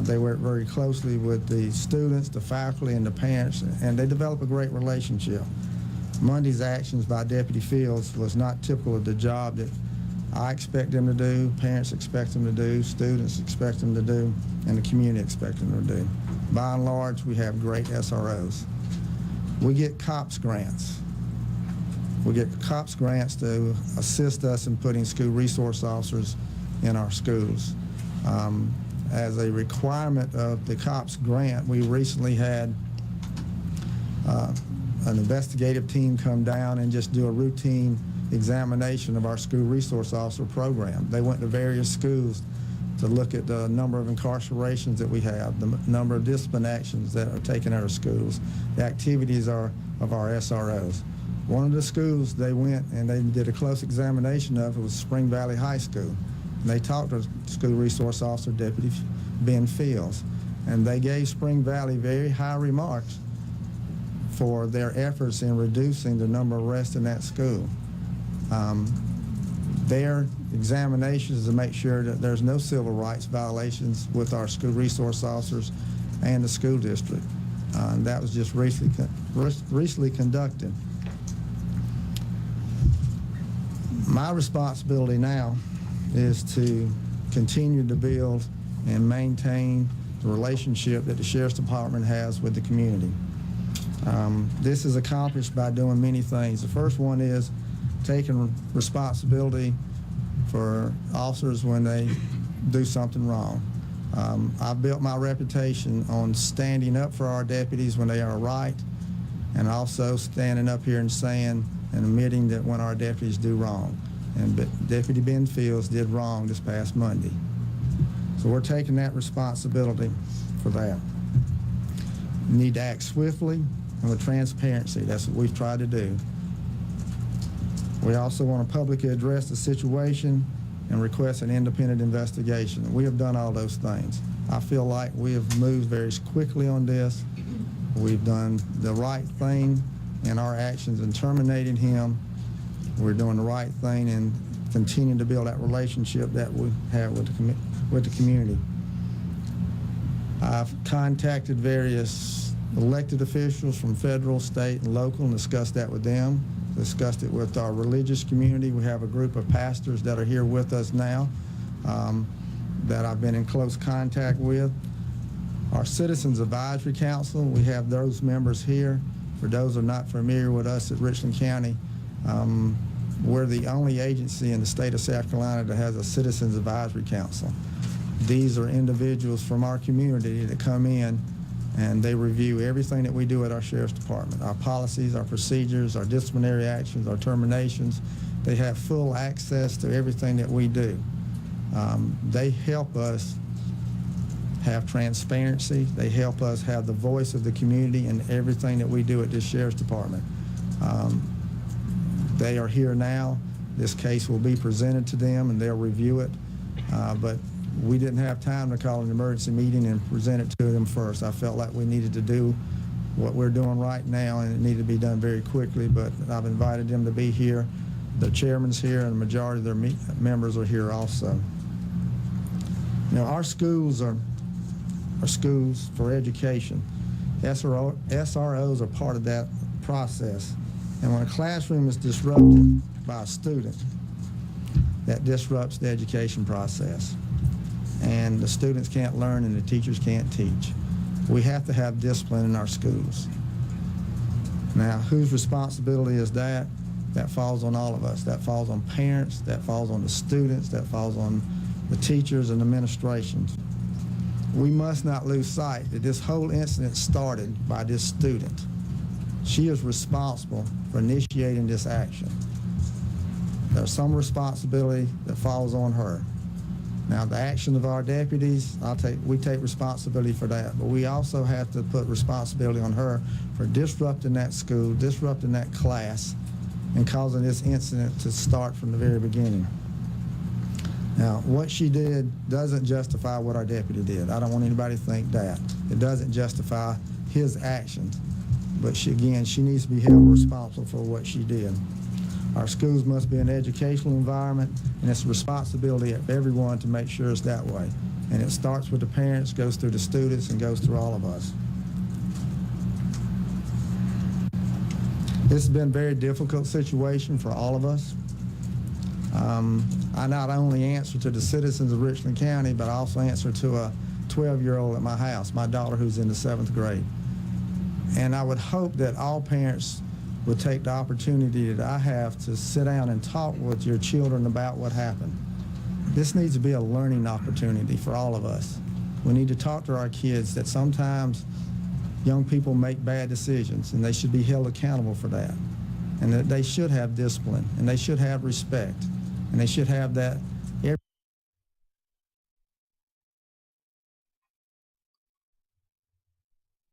They work very closely with the students, the faculty, and the parents, and they develop a great relationship. Monday's actions by Deputy Fields was not typical of the job that I expect them to do, parents expect them to do, students expect them to do, and the community expects them to do. By and large, we have great SROs. We get COPS grants. We get COPS grants to assist us in putting school resource officers in our schools. As a requirement of the COPS grant, we recently had an investigative team come down and just do a routine examination of our school resource officer program. They went to various schools to look at the number of incarcerations that we have, the number of discipline actions that are taken out of schools, the activities of our SROs. One of the schools they went and they did a close examination of was Spring Valley High School. And they talked to School Resource Officer Deputy Ben Fields, and they gave Spring Valley very high remarks for their efforts in reducing the number of arrests in that school. Their examinations to make sure that there's no civil rights violations with our school resource officers and the school district. And that was just recently conducted. My responsibility now is to continue to build and maintain the relationship that the Sheriff's Department has with the community. This is accomplished by doing many things. The first one is taking responsibility for officers when they do something wrong. I've built my reputation on standing up for our deputies when they are right, and also standing up here and saying and admitting that when our deputies do wrong. And Deputy Ben Fields did wrong this past Monday. So we're taking that responsibility for that. We need to act swiftly and with transparency. That's what we've tried to do. We also want to publicly address the situation and request an independent investigation. We have done all those things. I feel like we have moved very quickly on this. We've done the right thing in our actions in terminating him. We're doing the right thing and continuing to build that relationship that we have with the community. I've contacted various elected officials from federal, state, and local and discussed that with them. Discussed it with our religious community. We have a group of pastors that are here with us now that I've been in close contact with. Our Citizens Advisory Council, we have those members here. For those who are not familiar with us at Richland County, we're the only agency in the state of South Carolina that has a Citizens Advisory Council. These are individuals from our community that come in and they review everything that we do at our Sheriff's Department, our policies, our procedures, our disciplinary actions, our terminations. They have full access to everything that we do. They help us have transparency. They help us have the voice of the community in everything that we do at this Sheriff's Department. They are here now. This case will be presented to them and they'll review it. But we didn't have time to call an emergency meeting and present it to them first. I felt like we needed to do what we're doing right now, and it needed to be done very quickly, but I've invited them to be here. The chairman's here, and the majority of their members are here also. You know, our schools are schools for education. SROs are part of that process. And when a classroom is disrupted by a student, that disrupts the education process. And the students can't learn and the teachers can't teach. We have to have discipline in our schools. Now, whose responsibility is that? That falls on all of us. That falls on parents, that falls on the students, that falls on the teachers and administrations. We must not lose sight that this whole incident started by this student. She is responsible for initiating this action. There's some responsibility that falls on her. Now, the action of our deputies, we take responsibility for that, but we also have to put responsibility on her for disrupting that school, disrupting that class, and causing this incident to start from the very beginning. Now, what she did doesn't justify what our deputy did. I don't want anybody to think that. It doesn't justify his actions, but she needs to be held responsible for what she did. Our schools must be an educational environment, and it's a responsibility of everyone to make sure it's that way. And it starts with the parents, goes through the students, and goes through all of us. This has been a very difficult situation for all of us. I not only answer to the citizens of Richland County, but I also answer to a 12-year-old at my house, my daughter who's in the 7th grade. And I would hope that all parents would take the opportunity that I have to sit down and talk with your children about what happened. This needs to be a learning opportunity for all of us. We need to talk to our kids that sometimes young people make bad decisions, and they should be held accountable for that. And that they should have discipline, and they should have respect, and they should have that